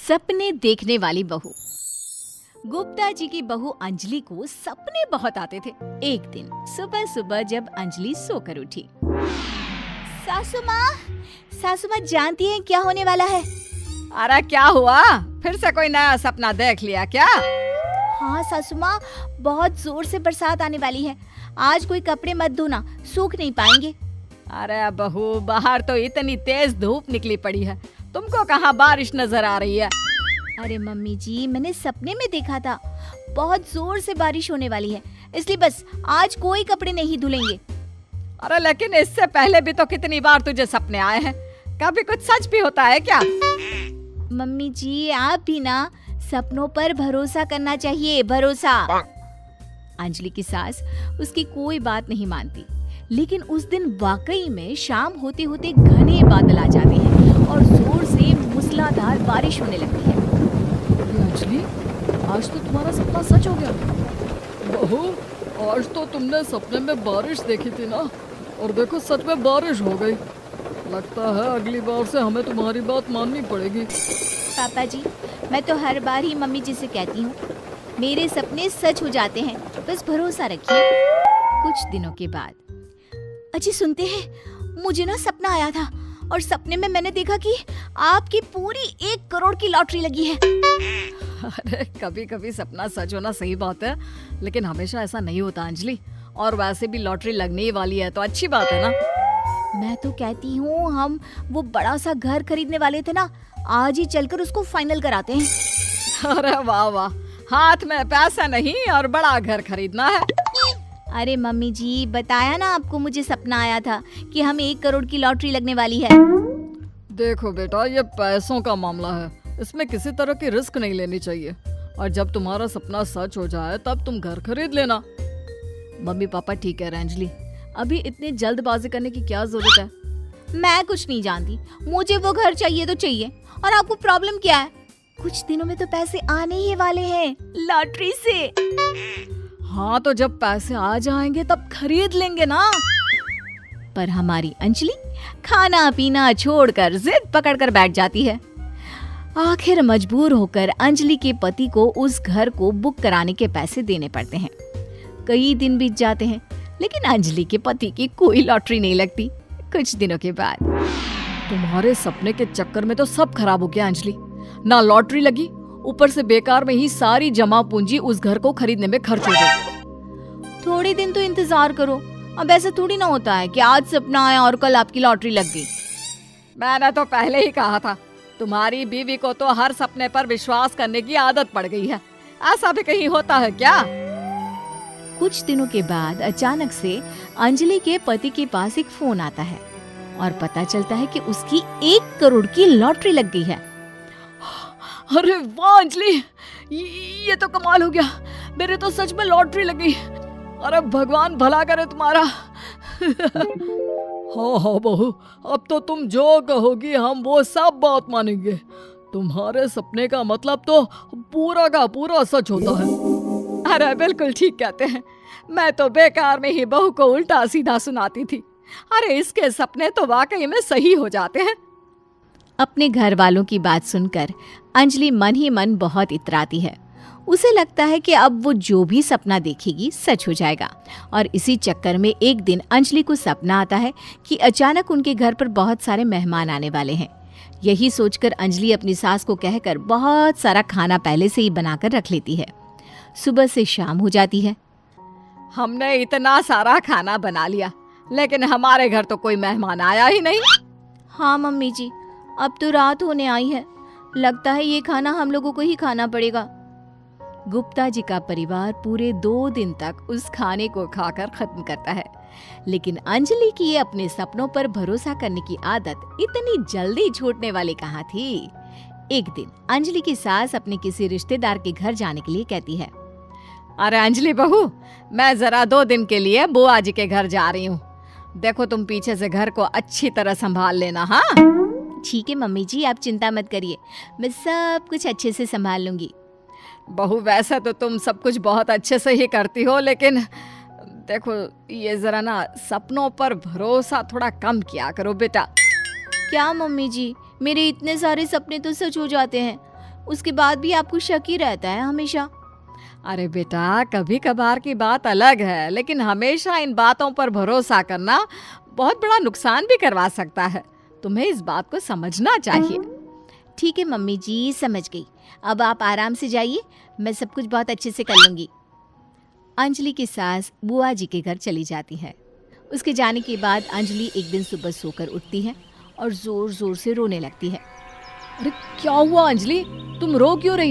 सपने देखने वाली बहू। गुप्ता जी की बहू अंजलि को सपने बहुत आते थे। एक दिन सुबह सुबह जब अंजलि सोकर उठी, सासू माँ जानती हैं क्या होने वाला है? अरे क्या हुआ, फिर से कोई नया सपना देख लिया क्या? हाँ सासू माँ, बहुत जोर से बरसात आने वाली है। आज कोई कपड़े मत धोना, सूख नहीं पाएंगे। अरे बहू, बाहर तो इतनी तेज धूप निकली पड़ी है, तुमको कहाँ बारिश नजर आ रही है? अरे मम्मी जी, मैंने सपने में देखा था बहुत जोर से बारिश होने वाली है, इसलिए बस आज कोई कपड़े नहीं धुलेंगे। अरे लेकिन इससे पहले भी तो कितनी बार तुझे सपने आए हैं, कभी कुछ सच भी होता है क्या? मम्मी जी, आप भी ना सपनों पर भरोसा करना चाहिए, भरोसा। अंजलि की सास उसकी कोई बात नहीं मानती, लेकिन उस दिन वाकई में शाम होते होते घने बादल आ जाते हैं और जोर से मूसलाधार बारिश होने लगती है। अंजलि, आज तो तुम्हारा सपना सच हो गया। बहू, आज तो तुमने सपने में बारिश देखी थी ना, और देखो सच में बारिश हो गई। लगता है अगली बार से हमें तुम्हारी बात माननी पड़ेगी। पापा जी, मैं तो हर बार ही मम्मी जी से कहती हूँ, मेरे सपने सच हो जाते हैं, बस भरोसा रखिए। कुछ दिनों के बाद, अजी सुनते हैं, मुझे ना सपना आया था और सपने में मैंने देखा कि आपकी पूरी 1 करोड़ की लॉटरी लगी है। अरे कभी कभी सपना सच होना सही बात है, लेकिन हमेशा ऐसा नहीं होता अंजलि। और वैसे भी लॉटरी लगने ही वाली है तो अच्छी बात है ना। मैं तो कहती हूँ, हम वो बड़ा सा घर खरीदने वाले थे ना, आज ही चलकर उसको फाइनल कराते हैं। अरे वाह वाह, हाथ में पैसा नहीं और बड़ा घर खरीदना है। अरे मम्मी जी, बताया ना आपको, मुझे सपना आया था कि हमें 1 करोड़ की लॉटरी लगने वाली है। देखो बेटा, ये पैसों का मामला है, इसमें किसी तरह की रिस्क नहीं लेनी चाहिए। और जब तुम्हारा सपना सच हो जाए तब तुम घर खरीद लेना। मम्मी पापा ठीक कह रहे हैं अंजलि, अभी इतनी जल्दबाजी करने की क्या जरूरत है? मैं कुछ नहीं जानती, मुझे वो घर चाहिए तो चाहिए। और आपको प्रॉब्लम क्या है? कुछ दिनों में तो पैसे आने ही वाले हैं लॉटरी से। हाँ, तो जब पैसे आ जाएंगे तब खरीद लेंगे ना। पर हमारी अंजलि खाना पीना छोड़कर जिद पकड़कर बैठ जाती है। आखिर मजबूर होकर अंजलि के पति को उस घर को बुक कराने के पैसे देने पड़ते हैं। कई दिन बीत जाते हैं, लेकिन अंजलि के पति की कोई लॉटरी नहीं लगती। कुछ दिनों के बाद, तुम्हारे सपने के चक्कर में तो सब खराब हो गया अंजलि। ना लॉटरी लगी, ऊपर से बेकार में ही सारी जमा पूंजी उस घर को खरीदने में खर्च हो गई। थोड़ी दिन तो इंतजार करो, अब ऐसा थोड़ी ना होता है कि आज सपना आया और कल आपकी लॉटरी लग गई। मैंने तो पहले ही कहा था, तुम्हारी बीवी को तो हर सपने पर विश्वास करने की आदत पड़ गई है। ऐसा भी कहीं होता है क्या? कुछ दिनों के बाद अचानक से अंजलि के पति के पास एक फोन आता है और पता चलता है कि उसकी 1 करोड़ की लॉटरी लग गई है। अरे वाह अंजलि, ये तो कमाल हो गया, मेरे तो सच में लॉटरी लगी। अरे भगवान भला करे तुम्हारा। हाँ हाँ बहू, अब तो तुम जो कहोगी हम वो सब बात मानेंगे। तुम्हारे सपने का मतलब तो पूरा का पूरा सच होता है। अरे बिल्कुल ठीक कहते हैं, मैं तो बेकार में ही बहू को उल्टा सीधा सुनाती थी। अरे इसके सपने तो वाकई में सही हो जाते हैं। अपने घर वालों की बात सुनकर अंजलि मन ही मन बहुत इतराती है। उसे लगता है कि अब वो जो भी सपना देखेगी सच हो जाएगा। और इसी चक्कर में एक दिन अंजलि को सपना आता है कि अचानक उनके घर पर बहुत सारे मेहमान आने वाले हैं। यही सोचकर अंजलि अपनी सास को कहकर बहुत सारा खाना पहले से ही बनाकर रख लेती है। सुबह से शाम हो जाती है। हमने इतना सारा खाना बना लिया, लेकिन हमारे घर तो कोई मेहमान आया ही नहीं। हाँ मम्मी जी, अब तो रात होने आई है, लगता है ये खाना हम लोगों को ही खाना पड़ेगा। गुप्ता जी का परिवार पूरे 2 दिन तक उस खाने को खाकर खत्म करता है, लेकिन अंजलि की ये अपने सपनों पर भरोसा करने की आदत इतनी जल्दी छूटने वाली कहाँ थी। एक दिन अंजलि की सास अपने किसी रिश्तेदार के घर जाने के लिए कहती है, अरे अंजलि बहू, मैं जरा 2 दिन के लिए बुआ जी के घर जा रही हूँ। देखो तुम पीछे से घर को अच्छी तरह संभाल लेना। हाँ ठीक है मम्मी जी, आप चिंता मत करिए, मैं सब कुछ अच्छे से संभाल लूंगी। बहू, वैसे तो तुम सब कुछ बहुत अच्छे से ही करती हो, लेकिन देखो ये जरा ना सपनों पर भरोसा थोड़ा कम किया करो बेटा। क्या मम्मी जी, मेरे इतने सारे सपने तो सच हो जाते हैं, उसके बाद भी आपको शक ही रहता है हमेशा। अरे बेटा, कभी कभार की बात अलग है, लेकिन हमेशा इन बातों पर भरोसा करना बहुत बड़ा नुकसान भी करवा सकता है। तुम्हें इस बात को समझना चाहिए। ठीक है मम्मी जी, समझ गई। अब आप आराम से जाइए, मैं सब कुछ बहुत अच्छे से कर लूँगी। अंजलि की सास बुआ जी के घर चली जाती है। उसके जाने के बाद अंजलि एक दिन सुबह सोकर उठती है और जोर जोर से रोने लगती है। अरे क्या हुआ अंजलि, तुम रो क्यों रही हो?